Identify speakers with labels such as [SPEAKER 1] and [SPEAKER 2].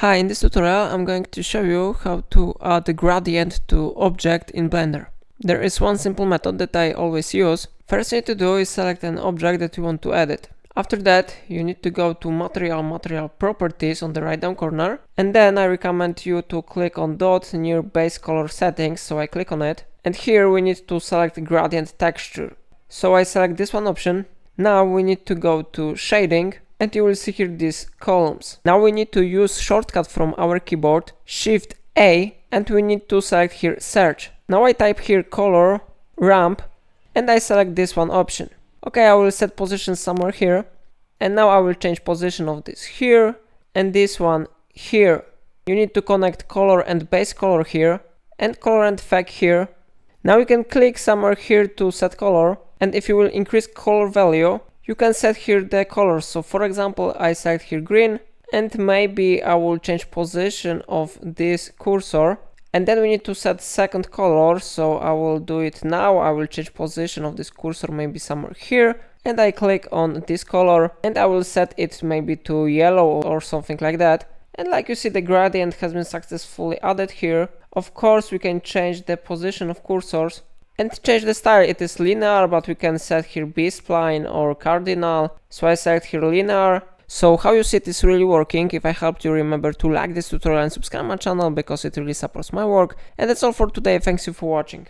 [SPEAKER 1] Hi, in this tutorial I'm going to show you how to add a gradient to object in Blender. There is one simple method that I always use. First you need to do is select an object that you want to edit. After that you need to go to Material Properties on the right down corner, and then I recommend you to click on dot near base color settings, so I click on it, and here we need to select gradient texture. So I select this one option. Now we need to go to shading, and you will see here these columns. Now we need to use shortcut from our keyboard, Shift A, and we need to select here search. Now I type here color, ramp, and I select this one option. Okay, I will set position somewhere here, and now I will change position of this here, and this one here. You need to connect color and base color here, and color and effect here. Now you can click somewhere here to set color, and if you will increase color value, you can set here the colors. So for example, I select here green, and maybe I will change position of this cursor, and then we need to set second color. So I will do it now. I will change position of this cursor maybe somewhere here, and I click on this color, and I will set it maybe to yellow or something like that. And like you see, the gradient has been successfully added here. Of course, we can change the position of cursors and change the style. It is linear, but we can set here B-spline or cardinal. So I select here linear. So how you see it is really working. If I helped you, remember to like this tutorial and subscribe my channel because it really supports my work. And that's all for today. Thanks you for watching.